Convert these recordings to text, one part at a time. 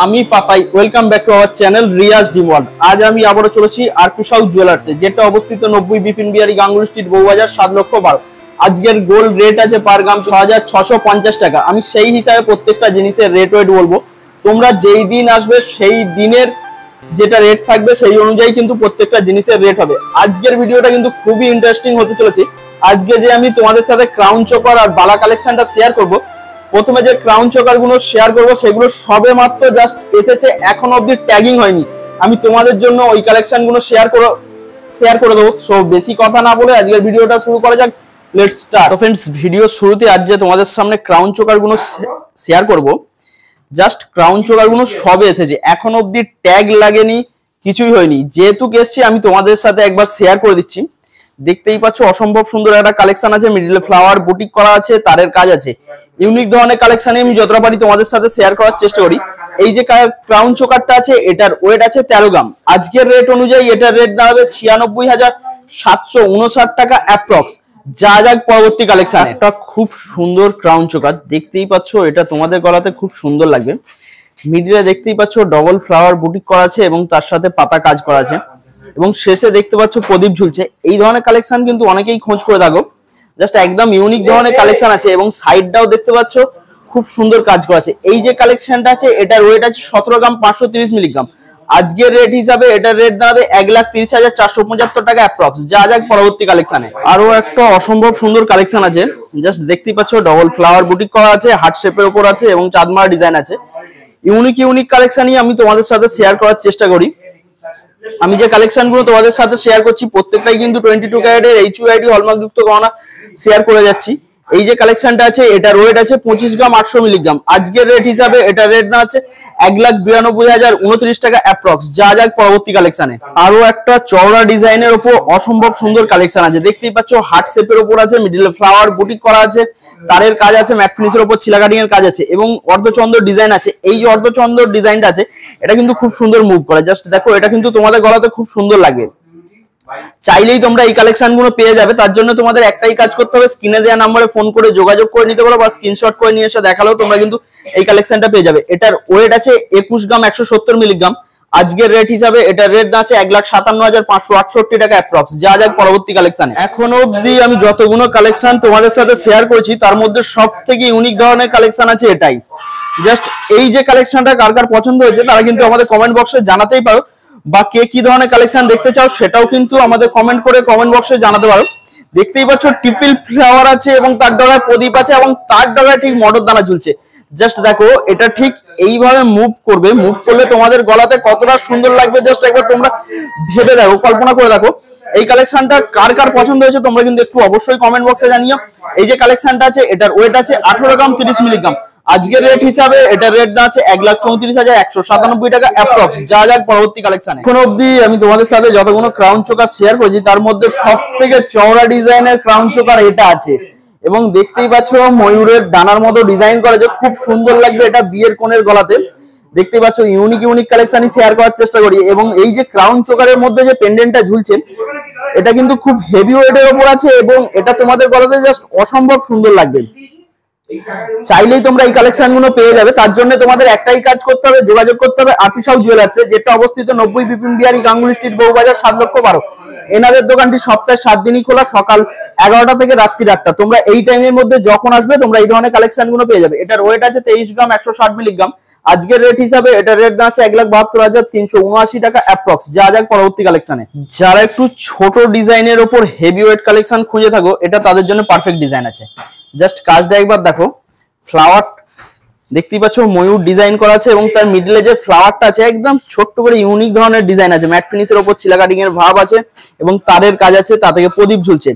আমি Papai welcome back to our channel Riaz dream world. আজ আমি আবারও চলেছি আরপি সাউথ জুয়েলার্সে, যেটা অবস্থিত 90 বিপিন বিহারী গাঙ্গুলি স্ট্রিট, বউবাজার, 7,12,000। আজকের গোল্ড রেট আছে পার গ্রাম 6,650 টাকা। আমি সেই হিসাবে প্রত্যেকটা জিনিসের রেট ওয়েট বলবো। তোমরা যেই দিন আসবে সেই দিনের যেটা রেট থাকবে সেই অনুযায়ী কিন্তু প্রত্যেকটা জিনিসের রেট হবে। আজকের ভিডিওটা কিন্তু খুবই ইন্টারেস্টিং হতে চলেছে। আজকে যে আমি তোমাদের সাথে ক্রাউন চোকার আর বালা কালেকশনটা শেয়ার করব, প্রথমে যে ক্রাউন চোকার গুলো শেয়ার করবো সেগুলো সবে মাত্র জাস্ট এসেছে, এখন অবধি ট্যাগিং হয়নি। আমি তোমাদের জন্য ওই কালেকশন গুলো শেয়ার করে দেবো। সো বেশি কথা না বলে আজকের ভিডিওটা শুরু করা যাক। Let's start. ফ্রেন্ডস, ভিডিও শুরুতে আজ যে তোমাদের সামনে ক্রাউন চোকার গুলো শেয়ার করব, জাস্ট ক্রাউন চোকার গুলো সবে এসেছে, এখন অবধি ট্যাগ লাগেনি, কিছুই হয়নি। যেহেতু এসেছি আমি তোমাদের সাথে একবার শেয়ার করে দিচ্ছি। দেখতেই পাচ্ছ অসম্ভব সুন্দর একটা কালেকশন আছে, মিডলে ফ্লাওয়ার বুটিক করা আছে, তারের কাজ আছে। ইউনিক ধরনের কালেকশনে আমি যতটা পারি তোমাদের সাথে শেয়ার করার চেষ্টা করি। এই যে ক্রাউন চোকারটা আছে, এটার ওয়েট আছে 13 গ্রাম। আজকের রেট অনুযায়ী এটার রেট দাঁড়াবে 96,759 টাকা অ্যাপ্রক্স। যা যাক পরবর্তী কালেকশন। একটা খুব সুন্দর ক্রাউন চোকার দেখতেই পাচ্ছ, এটা তোমাদের গলাতে খুব সুন্দর লাগবে। মিডলে দেখতেই পাচ্ছ ডবল ফ্লাওয়ার বুটিক করা আছে এবং তার সাথে পাতা কাজ করা আছে, এবং শেষে দেখতে পাচ্ছ প্রদীপ ঝুলছে। এই ধরনের কালেকশন কিন্তু অনেকেই খোঁজ করে থাকো, জাস্ট একদম ইউনিক ধরনের কালেকশন আছে। এবং সাইডটাও দেখতে পাচ্ছ খুব সুন্দর কাজ করা আছে। এই যে কালেকশনটা আছে, এটার ওয়েট আছে 17 গ্রাম 530 মিলিগ্রাম। আজকের রেট হিসাবে এটার রেট দাঁড়াবে 1,30,475 টাকা অ্যাপ্রক্স। যা যাক পরবর্তী কালেকশনে। আরো একটা অসম্ভব সুন্দর কালেকশন আছে, জাস্ট দেখতেই পাচ্ছ ডবল ফ্লাওয়ার বুটিক করা আছে, হার্ট শেপের উপর আছে এবং চাঁদমারা ডিজাইন আছে। ইউনিক কালেকশনই আমি তোমাদের সাথে শেয়ার করার চেষ্টা করি। আমি যে কালেকশন গুলো তোমাদের সাথে শেয়ার করছি প্রত্যেকটাই কিন্তু 22 ক্যারেটের HUID হলমার্ক যুক্ত গহনা শেয়ার করে যাচ্ছি। এই যে কালেকশনটা আছে, এটার ওয়েট আছে 25 গ্রাম 800 মিলিগ্রাম। আজকের রেট হিসাবে এটার রেট না আছে 1,92,029 টাকা অ্যাপ্রক্স। যা যাক পরবর্তী কালেকশনে। আরো একটা চওড়া ডিজাইনের উপর অসম্ভব সুন্দর কালেকশন আছে, দেখতেই পাচ্ছ হার্ট শেপের উপর আছে, মিডলে ফ্লাওয়ার বুটিক করা আছে, তারের কাজ আছে, ম্যাট ফিনিশের উপর ছিলা কাটিং এর কাজ আছে এবং অর্ধচন্দ্র ডিজাইন আছে। এই যে অর্ধচন্দ্র ডিজাইনটা আছে, এটা কিন্তু খুব সুন্দর মুভ করে। জাস্ট দেখো, এটা কিন্তু তোমাদের গলাতে খুব সুন্দর লাগবে। চাইলেই তোমরা এই কালেকশন গুলো পেয়ে যাবে। তার জন্য তোমাদের একটাই কাজ করতে হবে, স্ক্রিনে দেওয়া নম্বরে ফোন করে যোগাযোগ করে নিতে পারো, বা স্ক্রিনশট করে নিয়ে এসে দেখালেও তোমরা কিন্তু এই কালেকশনটা পেয়ে যাবে। এটার ওয়েট আছে 21 গ্রাম 170 মিলিগ্রাম। আজকের রেট হিসাবে এটার রেট আছে 1,57,568 টাকা অ্যাপ্রক্স। যা যাক পরবর্তী কালেকশন। এখনো অবধি আমি যতগুলো কালেকশন তোমাদের সাথে শেয়ার করেছি তার মধ্যে সব থেকে ইউনিক ধরনের কালেকশন আছে এটাই। জাস্ট এই যে কালেকশনটা কার কার পছন্দ হয়েছে তারা কিন্তু আমাদের কমেন্ট বক্সে জানাতেই পারো, বা কে কি ধরনের কালেকশন দেখতে চাও সেটাও কিন্তু আমাদের কমেন্ট বক্সে জানাতে পারো। দেখতেই পাচ্ছ ট্রিপল ফ্লাওয়ার আছে এবং তার ডগায় প্রদীপ আছে এবং তার ডগায় ঠিক মটর দানা ঝুলছে। জাস্ট দেখো, এটা ঠিক এইভাবে মুভ করবে, মুভ করলে তোমাদের গলাতে কতটা সুন্দর লাগবে জাস্ট একবার তোমরা ভেবে দেখো, কল্পনা করে দেখো। এই কালেকশনটা কার কার পছন্দ হয়েছে তোমরা কিন্তু একটু অবশ্যই কমেন্ট বক্সে জানিও। এই যে কালেকশনটা আছে, এটার ওয়েট আছে 18 গ্রাম 30 মিলিগ্রাম। আজকের রেট হিসাবে এটার রেট আছে 1,34,197 টাকা অ্যাপ্রক্স। যা যাক পরবর্তী কালেকশনে। এখন অবধি আমি তোমাদের সাথে যতগুলো ক্রাউন চোকার শেয়ার করেছি তার মধ্যে সব থেকে চওড়া ডিজাইনের ক্রাউন চোকার এটা আছে, এবং দেখতেই পাচ্ছ ময়ূরের ডানার মতো ডিজাইন করা, যে খুব সুন্দর লাগবে এটা বিয়ের কোণের গলাতে। দেখতে পাচ্ছ ইউনিক কালেকশনই শেয়ার করার চেষ্টা করি। এবং এই যে ক্রাউন চোকারের মধ্যে যে পেন্ডেন্টটা ঝুলছে, এটা কিন্তু খুব হেভি ওয়েটের উপর আছে এবং এটা তোমাদের গলাতে জাস্ট অসম্ভব সুন্দর লাগবে। চাইলেই তোমরা এই কালেকশন গুলো পেয়ে যাবে। তার জন্য তোমাদের একটাই কাজ করতে হবে, যোগাযোগ করতে হবে আরপি সাউথ জুয়েলার্সে, যেটা অবস্থিত 90 বিপিন বিহারী গাঙ্গুলি স্ট্রিট, বউবাজার, 7,12,000। এনাদের দোকানটি সপ্তাহে 7 দিনই খোলা, সকাল 11টা থেকে রাত্রি 8টা। তোমরা এই টাইমের মধ্যে যখন আসবে তোমরা এই ধরনের কালেকশন গুলো পেয়ে যাবে। এটার ওয়েট আছে 23 গ্রাম 160 মিলিগ্রাম। আজকের রেট হিসাবে এটার রেট আছে 1,72,379 টাকা অ্যাপ্রক্স। যা যাক পরবর্তী কালেকশনে। যারা একটু ছোট ডিজাইনের উপর হেভি ওয়েট কালেকশন খুঁজে থাকো, এটা তাদের জন্য পারফেক্ট ডিজাইন আছে। জাস্ট কাজটা একবার দেখো, ফ্লাওয়ার দেখতেই পাচ্ছ ময়ূর ডিজাইন করা আছে এবং তার মিডলে যে ফ্লাওয়ারটা আছে একদম ছোট্ট করে ইউনিক ধরনের ডিজাইন আছে, ম্যাট ফিনিশের উপর ছিলা কাটিং এর ভাব আছে এবং তারের কাজ আছে, তা থেকে প্রদীপ ঝুলছে।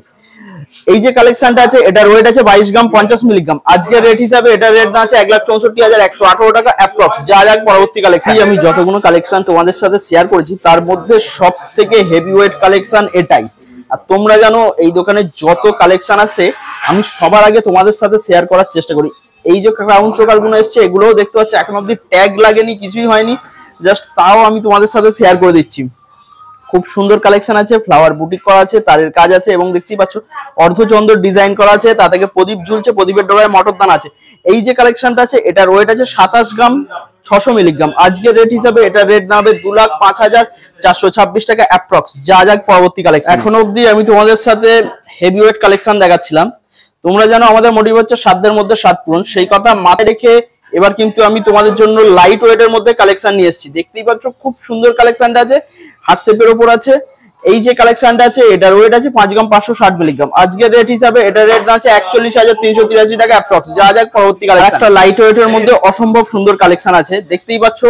এই যে কালেকশনটা আছে, এটার ওয়েট আছে 22 গ্রাম 50 মিলিগ্রাম। আজকের রেট হিসাবে এটার রেট আছে 1,64,118 টাকা অ্যাপ্রক্স। যা যাক পরবর্তী কালেকশন। আমি যতগুলো কালেকশন তোমাদের সাথে শেয়ার করেছি তার মধ্যে সব থেকে হেভি ওয়েট কালেকশন এটাই। আর তোমরা জানো এই দোকানে যত কালেকশন আছে আমি সবার আগে তোমাদের সাথে শেয়ার করার চেষ্টা করি। এই যে ক্রাউন চোকার গুলো এসছে এগুলোও দেখতে পাচ্ছ এখন অব্দি ট্যাগ লাগেনি, কিছুই হয়নি, জাস্ট তাও আমি তোমাদের সাথে শেয়ার করে দিচ্ছি। খুব সুন্দর কালেকশন আছে, ফ্লাওয়ার বুটিক করা আছে, তারের কাজ আছে এবং দেখতেই পাচ্ছ অর্ধচন্দ্র ডিজাইন করা আছে, তা থেকে প্রদীপ ঝুলছে, প্রদীপের ডগায় মটর দানা আছে। এই যে কালেকশনটা আছে এটার ওয়েট আছে 27 গ্রাম 600 মিলিগ্রাম। আজকের রেট হিসাবে এটা রেট দাঁড়াবে 2,05,426 টাকা অ্যাপ্রক্স। যা যাক পরবর্তী কালেকশন। এখন অবধি আমি তোমাদের সাথে হেভিওয়েট কালেকশন দেখাচ্ছিলাম। তোমরা জানো আমাদের মোটিভ হচ্ছে সাধ্যের মধ্যে স্বাদ পূরণ, সেই কথা মাথায় রেখে এবার কিন্তু আমি তোমাদের জন্য লাইট ওয়েটের মধ্যে কালেকশন নিয়ে এসেছি। দেখতেই পাচ্ছ খুব সুন্দর কালেকশনটা আছে, হার্ট শেপের উপর আছে। এই যে কালেকশনটা আছে এটার ওয়েট আছে 5 গ্রাম 560 মিলিগ্রাম। আজকের রেট হিসাবে এটার রেট আছে 41,383 টাকা অ্যাপ্রক্স। যা যাক পরবর্তী কালেকশন। একটা লাইট ওয়েটের মধ্যে অসম্ভব সুন্দর কালেকশন আছে, দেখতেই পাচ্ছ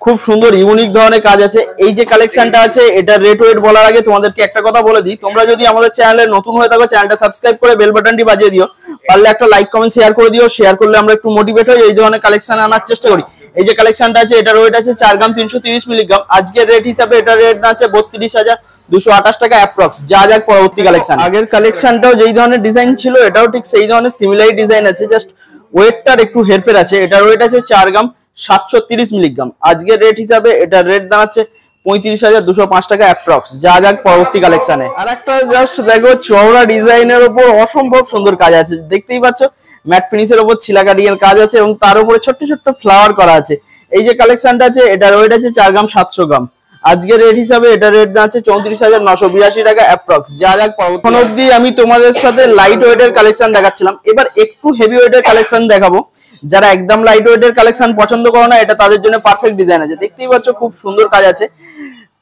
খুব সুন্দর ইউনিক ধরনের কাজ আছে। এই যে কালেকশনটা আছে এটার রেট ওয়েট বলার আগে তোমাদেরকে একটা কথা বলে দিই, তোমরা যদি আমাদের চ্যানেলে নতুন হয়ে থাকো চ্যানেলটা সাবস্ক্রাইব করে বেল বাটনটি বাজিয়ে দিও, পারলে একটা লাইক কমেন্ট শেয়ার করে দিও। শেয়ার করলে আমরা একটু মোটিভেট হই, এই ধরনের কালেকশন আনার চেষ্টা করি। এই যে কালেকশনটা আছে এটার ওয়েট আছে 4 গ্রাম 330 মিলিগ্রাম। আজকের রেট হিসাবে এটার রেট আছে 32,228 টাকা অ্যাপ্রক্স। যা যাক পরবর্তী কালেকশন। আগের কালেকশনটাও যেই ধরনের ডিজাইন ছিল এটাও ঠিক সেই ধরনের সিমিলার ডিজাইন আছে, জাস্ট ওয়েটটার একটু হেরফের আছে। এটার ওয়েট আছে 4 গ্রাম 730 মিলিগ্রাম। আজকের রেট হিসাবে এটার রেট দাঁড়াচ্ছে 35,205 টাকা অ্যাপ্রক্স। যা যাক পরবর্তী কালেকশনে। আর একটা জাস্ট দেখো চওড়া ডিজাইনের উপর অসম্ভব সুন্দর কাজ আছে, দেখতেই পাচ্ছ ম্যাট ফিনিশের উপর ছিলা কাটিং এর কাজ আছে এবং তার উপরে ছোট্ট ছোট্ট ফ্লাওয়ার করা আছে। এই যে কালেকশনটা আছে এটার ওয়েট আছে 4 গ্রাম 700 গ্রাম। আজকের রেট হিসাবে এটার রেট আছে 34,982 টাকা অ্যাপ্রক্স। যা যাক পরবর্তী অবধি আমি তোমাদের সাথে লাইট ওয়েটের কালেকশন দেখাচ্ছিলাম, এবার একটু হেভি ওয়েটের কালেকশন দেখাবো। যারা একদম লাইট ওয়েটের কালেকশন পছন্দ করো না এটা তাদের জন্য পারফেক্ট ডিজাইন আছে। দেখতেই পাচ্ছ খুব সুন্দর কাজ আছে,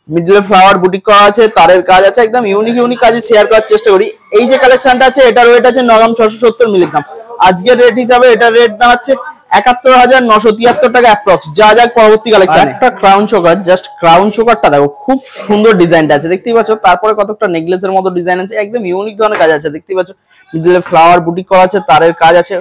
মিডলে ফ্লাওয়ার বুটিক করা আছে, তারের কাজ আছে, একদম ইউনিক ইউনিক কাজ শেয়ার করার চেষ্টা করি। এই যে কালেকশনটা আছে এটার ওয়েট আছে 9 গ্রাম 670 মিলিগ্রাম। আজকের রেট হিসাবে এটার রেট দাঁড়াচ্ছে 71,973 টাকা অ্যাপ্রক্স। যা যাক পরবর্তী কালেকশন। একটা ক্রাউন চোকার, জাস্ট ক্রাউন চোকারটা দেখো খুব সুন্দর ডিজাইনটা আছে, দেখতেই পাচ্ছ। তারপরে কতটা নেকলেসের মতো ডিজাইন আছে, একদম ইউনিক ধরনের কাজ আছে, দেখতেই পাচ্ছ মিডলে ফ্লাওয়ার বুটিক করা আছে, তারের কাজ আছে।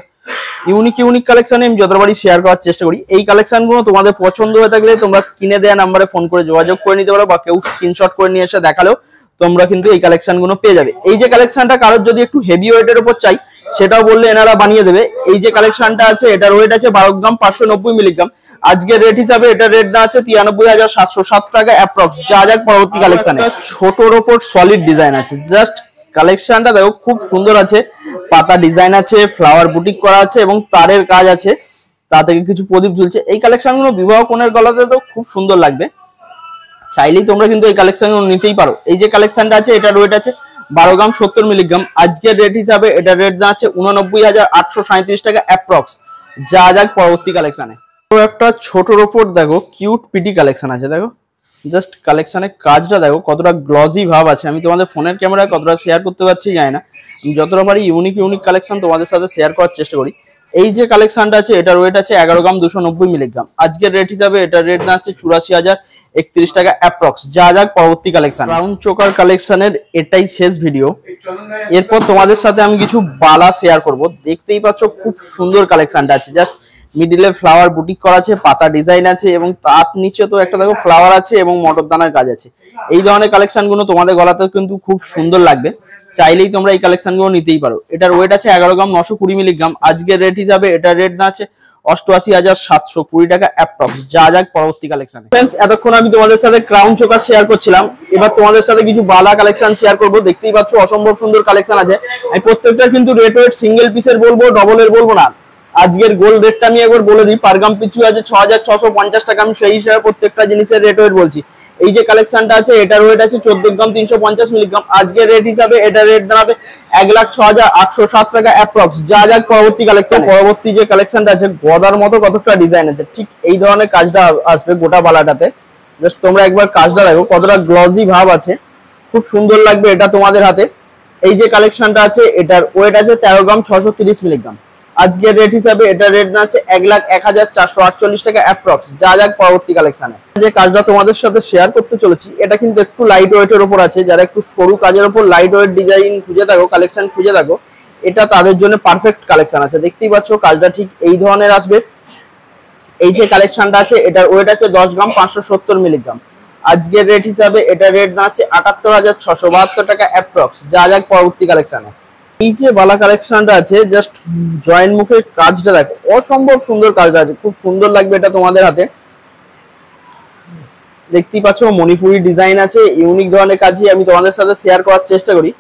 ইউনিক ইউনিক কালেকশনে আমি যতবারই শেয়ার করার চেষ্টা করি। এই কালেকশনগুলো তোমাদের পছন্দ হয়ে থাকলে তোমরা স্ক্রিনে দেওয়া নাম্বারে ফোন করে যোগাযোগ করে নিতে পারো, বা কেউ স্ক্রিনশট করে নিয়ে এসে দেখালেও তোমরা কিন্তু এই কালেকশনগুলো পেয়ে যাবে। এই যে কালেকশনটা কারোর যদি একটু হেভি ওয়েটের উপর চাই সেটাও বললে এনারা বানিয়ে দেবে। এই যে কালেকশনটা আছে এটার ওয়েট আছে 12 গ্রাম 590 মিলিগ্রাম। আজকের রেট হিসাবে এটার রেট আছে 93,707 টাকা অ্যাপ্রক্স। যা যাক পরবর্তী কালেকশনে। ছোটর ওপর সলিড ডিজাইন আছে, জাস্ট কালেকশনটা দেখো খুব সুন্দর আছে, পাতা ডিজাইন আছে, ফ্লাওয়ার বুটিক করা আছে এবং তারের কাজ আছে, তা থেকে কিছু প্রদীপ ঝুলছে। এই কালেকশনগুলো বিবাহ কোণের গলাতে তো খুব সুন্দর লাগবে, চাইলেই তোমরা কিন্তু এই কালেকশনগুলো নিতেই পারো। এই যে কালেকশনটা আছে এটার ওয়েট আছে 12 গ্রাম 70 মিলিগ্রাম। আজকের রেট হিসাবে এটার রেট আছে 89,837 টাকা অ্যাপ্রক্স। যা যাক পরবর্তী কালেকশনে। তো একটা ছোটর ওপর দেখো কিউট পিটি কালেকশন আছে, দেখো জাস্ট কালেকশনের কাজটা দেখো কতটা গ্লজি ভাব আছে। আমি তোমাদের ফোনের ক্যামেরায় কতটা শেয়ার করতে পারছি জানি না, আমি যতটা পারি ইউনিক ইউনিক কালেকশন তোমাদের সাথে শেয়ার করার চেষ্টা করি। এই যে কালেকশনটা আছে এটার ওয়েট আছে 11 গ্রাম 290 মিলিগ্রাম। আজকের রেট হিসাবে এটার রেট দাঁড়াচ্ছে 84,031 টাকা অ্যাপ্রক্স। যা যাক পরবর্তী কালেকশন। রাউন্ড চোকার কালেকশনের এটাই শেষ ভিডিও, এরপর তোমাদের সাথে আমি কিছু বালা শেয়ার করব। দেখতেই পাচ্ছ খুব সুন্দর কালেকশনটা আছে, জাস্ট মিডিলে ফ্লাওয়ার বুটিক করা আছে, পাতা ডিজাইন আছে এবং তার নিচে তো একটা দেখো ফ্লাওয়ার আছে এবং মটর দানার কাজ আছে। এই ধরনের কালেকশনগুলো তোমাদের গলাতে কিন্তু খুব সুন্দর লাগবে, চাইলেই তোমরা এই কালেকশনগুলো নিতেই পারো। এটার ওয়েট আছে 11 গ্রাম 920 মিলিগ্রাম। আজকের রেট হিসাবে এটার রেট আছে 88,720 টাকা অ্যাপ্রক্স। যা যাক পরবর্তী কালেকশনে। फ्रेंड्स এতক্ষণ আমি তোমাদের সাথে ক্রাউন চোকার শেয়ার করছিলাম, এবার তোমাদের সাথে কিছু বালা কালেকশন শেয়ার করব। দেখতেই পাচ্ছ অসম্ভব সুন্দর কালেকশন আছে। আমি প্রত্যেকটা কিন্তু রেট ওয়েট সিঙ্গেল পিসের বলবো, ডবলের বলবো না। আজকের গোল্ড রেটটা আমি একবার বলে দিই, পার গ্রাম পিছু আছে 6,650 টাকা। আমি সেই হিসাবে প্রত্যেকটা জিনিসের রেট ওয়েট বলছি। এই যে কালেকশনটা আছে এটার ওয়েট আছে 14 গ্রাম 350 মিলিগ্রাম। আজকের রেট হিসাবে এটা রেট দাঁড়াবে 1,06,807 টাকা অ্যাপ্রক্স। যা যাক পরবর্তী কালেকশন। পরবর্তী যে কালেকশনটা আছে গদার মতো কতটা ডিজাইন আছে, ঠিক এই ধরনের কাজটা আসবে গোটা বালাটাতে। জাস্ট তোমরা একবার কাজটা দেখো কতটা গ্লজি ভাব আছে, খুব সুন্দর লাগবে এটা তোমাদের হাতে। এই যে কালেকশনটা আছে এটার ওয়েট আছে 13 গ্রাম 630 মিলিগ্রাম। আজকের রেট হিসাবে এটা রেট আছে 1,01,448 টাকা অ্যাপ্রক্স। যা যাক পরবর্তী কালেকশনে। যে কাজটা তোমাদের সাথে শেয়ার করতে চলেছি এটা কিন্তু একটু লাইট ওয়েটের উপর আছে, যারা একটু সরু কাজের উপর লাইট ওয়েট ডিজাইন খুঁজে থাকো, কালেকশন খুঁজে থাকো, এটা তাদের জন্য পারফেক্ট কালেকশন আছে। দেখতেই পাচ্ছ কাজটা ঠিক এই ধরনের আসবে। এই যে কালেকশনটা আছে এটার ওয়েট আছে 10 গ্রাম 570 মিলিগ্রাম। আজকের রেট হিসাবে এটা রেট আছে 78,672 টাকা অ্যাপ্রক্স। যা যাক পরবর্তী কালেকশনে। এই যে বালা কালেকশনটা আছে জাস্ট জয়েন্ট মুখের কাজটা দেখো, অসম্ভব সুন্দর কাজটা আছে, খুব সুন্দর লাগবে এটা তোমাদের হাতে। দেখতেই পাচ্ছ মণিপুরি ডিজাইন আছে, ইউনিক ধরনের কাজই আমি তোমাদের সাথে শেয়ার করার চেষ্টা করি।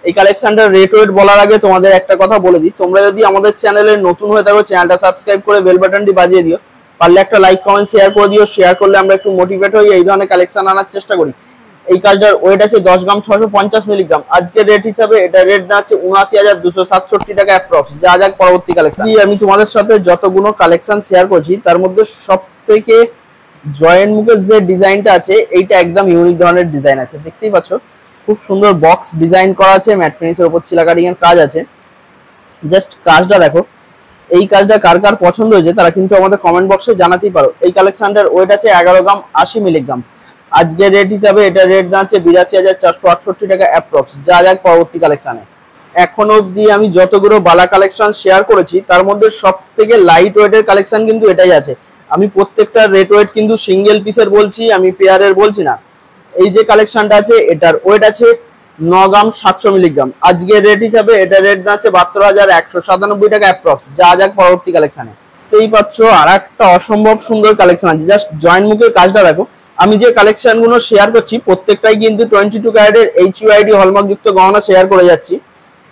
এই কালেকশনটার রেট ওয়েট বলার আগে তোমাদের একটা কথা বলে দিই, তোমরা যদি আমাদের চ্যানেলে নতুন হয়ে থাকো চ্যানেলটা সাবস্ক্রাইব করে বেল বাটনটি বাজিয়ে দিও, পারলে একটা লাইক কমেন্ট শেয়ার করে দিও, শেয়ার করলে আমরা একটু মোটিভেট হই, এই ধরনের কালেকশন আনার চেষ্টা করি। এই কাজটার ওয়েট আছে 10 গ্রাম 650 মিলিগ্রাম। আজকের রেট হিসাবে এটা রেট দাঁড়াচ্ছে ৭৯,২৬৭ টাকা অ্যাপ্রক্স। যা যাক পরবর্তী কালেকশন। আমি তোমাদের সাথে যতগুলো কালেকশন শেয়ার করছি তার মধ্যে সব থেকে জয়েন্ট মুখের যে ডিজাইনটা আছে এইটা একদম ইউনিক ধরনের ডিজাইন আছে, দেখতেই পাচ্ছ খুব সুন্দর বক্স ডিজাইন করা আছে, ম্যাট ফিনিশের উপর চিলা কাটিং এর কাজ আছে। জাস্ট কাজটা দেখো, এই কাজটা কার কার পছন্দ হয়েছে তারা কিন্তু আমাদের কমেন্ট বক্সে জানাতেই পারো। এই কালেকশনটার ওয়েট আছে 11 গ্রাম 80 মিলিগ্রাম। আজকের রেট হিসাবে এটা রেট দাঁড়াচ্ছে ৮২,৪৬৮ টাকা অ্যাপ্রক্স। যা যাক পরবর্তী কালেকশনে। এখন অবধি আমি যতগুলো বালা কালেকশন শেয়ার করেছি তার মধ্যে সব থেকে লাইট ওয়েটের কালেকশন কিন্তু এটাই আছে। আমি প্রত্যেকটা রেট ওয়েট কিন্তু সিঙ্গেল পিসের বলছি, আমি পেয়ারের বলছি না। এই যে কালেকশনটা আছে এটার ওয়েট আছে 9 গ্রাম 700 মিলিগ্রাম। আজকের রেট হিসাবে এটা রেট দাঁড়াচ্ছে ৭২,১৯৭ টাকা অ্যাপ্রক্স। যা যাক পরবর্তী কালেকশনে। এই পাচ্ছ আর একটা অসম্ভব সুন্দর কালেকশন আছে, জাস্ট জয়েন্ট মুখের কাজটা দেখো। আমি যে কালেকশন গুলো শেয়ার করছি প্রত্যেকটাই কিন্তু 22 ক্যারেটের HUID হলমার্ক যুক্ত গহনা শেয়ার করে যাচ্ছি।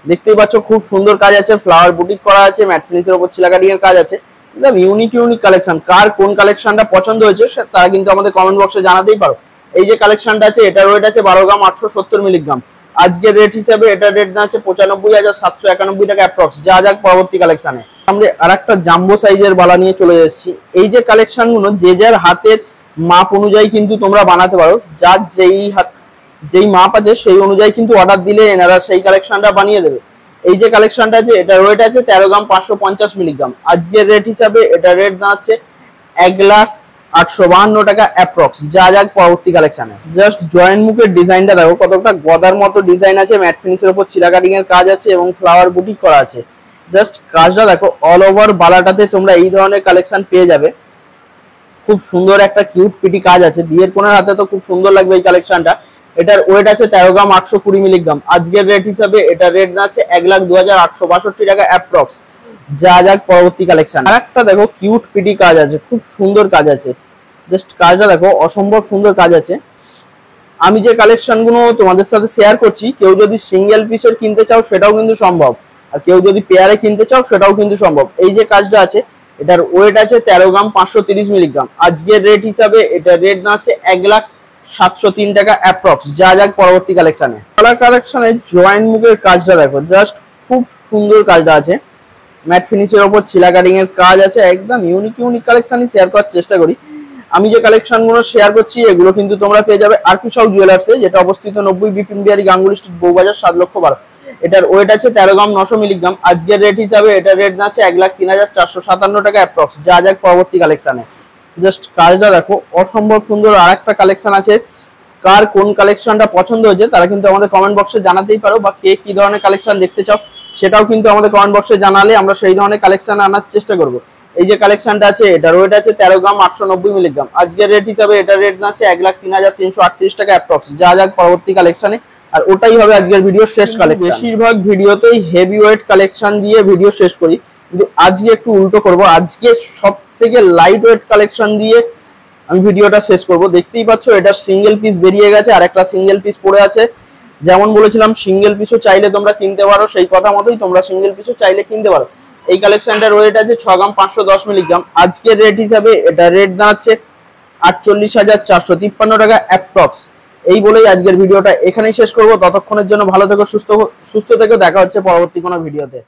দেখতেই পাচ্ছ খুব সুন্দর কাজ আছে, ফ্লাওয়ার বুটিক করা আছে, ম্যাট ফিনিশের উপর চিলা কাটিং এর কাজ আছে। একদম ইউনিক কালেকশন। কার কোন কালেকশনটা পছন্দ হয়েছে তারা কিন্তু আমাদের কমেন্ট বক্সে জানাতেই পারো। এই যে কালেকশনটা আছে এটার ওয়েট আছে 12 গ্রাম 870 মিলিগ্রাম। আজকের রেট হিসাবে এটা রেট দাঁড়াচ্ছে ৯৫,৭৯১ টাকা অ্যাপ্রক্স। যা যাক পরবর্তী কালেকশনে। আমরা আরেকটা জাম্বো সাইজের বালা নিয়ে চলে এসেছি। এই যে কালেকশন গুলো যে যার হাতের মাপ অনুযায়ী কিন্তু তোমরা বানাতে পারো, যার যেই মাপ আছে সেই অনুযায়ী কিন্তু অর্ডার দিলে এনারা সেই কালেকশনটা বানিয়ে দেবে। এই যে কালেকশনটা আছে এটার ওয়েট আছে 13 গ্রাম 550 মিলিগ্রাম। আজকের রেট হিসাবে এটা রেট দাঁড়াচ্ছে ১,৮৫২ টাকা অ্যাপ্রক্স। যা যাক পরবর্তী কালেকশনে। জাস্ট জয়েন্ট মুখের ডিজাইনটা দেখো, কতটা গদার মতো ডিজাইন আছে, ম্যাট ফিনিশের উপর চিলা কাটিং এর কাজ আছে এবং ফ্লাওয়ার বুটিক করা আছে। জাস্ট কাজটা দেখো, অল ওভার বালাটাতে তোমরা এই ধরনের কালেকশন পেয়ে যাবে। খুব সুন্দর একটা কিউট পিটি কাজ আছে, বিয়ের কোণের হাতে তো খুব সুন্দর লাগবে এই কালেকশনটা। এটার ওয়েট আছে 13 গ্রাম 820 মিলিগ্রাম। আজকের রেট হিসাবে এটা রেট দাঁড়াচ্ছে ১,০২,৮৬২ টাকা অ্যাপ্রক্স। যা যাক পরবর্তী কালেকশন। আর একটা দেখো কিউট পিটি কাজ আছে, খুব সুন্দর কাজ আছে। জাস্ট কাজটা দেখো, অসম্ভব সুন্দর কাজ আছে। আমি যে কালেকশন গুলো তোমাদের সাথে শেয়ার করছি, কেউ যদি সিঙ্গেল পিসের কিনতে চাও সেটাও কিন্তু সম্ভব, আর কেউ যদি পেয়ারে কিনতে চাও সেটাও কিন্তু সম্ভব। এই যে কাজটা আছে এটার ওয়েট আছে 13 গ্রাম 530 মিলিগ্রাম। আজকের রেট হিসাবে এটা রেট দাঁড়াচ্ছে ১,৭০৩ টাকা অ্যাপ্রক্স। যা যাক পরবর্তী কালেকশনে। কালার কালেকশনে জয়েন্ট মুখের কাজটা দেখো, জাস্ট খুব সুন্দর কাজটা আছে, ম্যাট ফিনিশের ওপর চিলা কাটিং এর কাজ আছে। একদম ইউনিক কালেকশনই শেয়ার করার চেষ্টা করি। আমি যে কালেকশন গুলো শেয়ার করছি এগুলো কিন্তু তোমরা পেয়ে যাবে আরপি সাউ জুয়েলার্সে, যেটা অবস্থিত ৯০ বিপিন বিহারি গাঙ্গুলি স্ট্রিট, বউবাজার, ৭,১২,০০০। এটার ওয়েট আছে 13 গ্রাম 900 মিলিগ্রাম। আজকের রেট হিসাবে এটা রেট দাঁড়াচ্ছে ১,০৩,৪৫৭ টাকা অ্যাপ্রক্স। যা যাক পরবর্তী কালেকশনে। জাস্ট কাজটা দেখো, অসম্ভব সুন্দর। আর একটা কালেকশন আছে, কার কোন কালেকশনটা পছন্দ হয়েছে তারা কিন্তু আমাদের কমেন্ট বক্সে জানাতেই পারো, বা কে কি ধরনের কালেকশন দেখতে চাও সেটাও কিন্তু আমাদের কমেন্ট বক্সে জানালে আমরা সেই ধরনের কালেকশন আনার চেষ্টা করব। এই যে কালেকশনটা আছে এটার ওয়েট আছে 13 গ্রাম 890 মিলিগ্রাম। আজকের রেট হিসাবে এটা রেট দাঁড়াচ্ছে ১,০৩,৩৩৮ টাকা অ্যাপ্রক্স। যা যাক পরবর্তী কালেকশনে। আর ওটাই হবে আজকের ভিডিও শেষ কালেকশন। বেশিরভাগ ভিডিওতেই হেভি ওয়েট কালেকশন দিয়ে ভিডিও শেষ করি, কিন্তু আজকে একটু উল্টো করব। আজকে সব থেকে লাইট ওয়েট কালেকশন দিয়ে আমি ভিডিওটা শেষ করব। দেখতেই পাচ্ছ এটা সিঙ্গেল পিস বেরিয়ে গেছে, আর একটা সিঙ্গেল পিস পড়ে আছে। যেমন বলেছিলাম সিঙ্গেল পিসও চাইলে তোমরা কিনতে পারো, সেই কথা মতোই তোমরা সিঙ্গেল পিসও চাইলে কিনতে পারো। এই কালেকশনটার ওয়েট আছে 6 গ্রাম 510 মিলিগ্রাম। আজকের রেট হিসাবে এটা রেট দাঁড়াচ্ছে ৪৮,৪৫৩ টাকা অ্যাপ্রক্স। এই বলেই আজকের ভিডিওটা এখানেই শেষ করব। ততক্ষণের জন্য ভালো থেকো, সুস্থ থেকো। দেখা হচ্ছে পরবর্তী কোনো ভিডিওতে।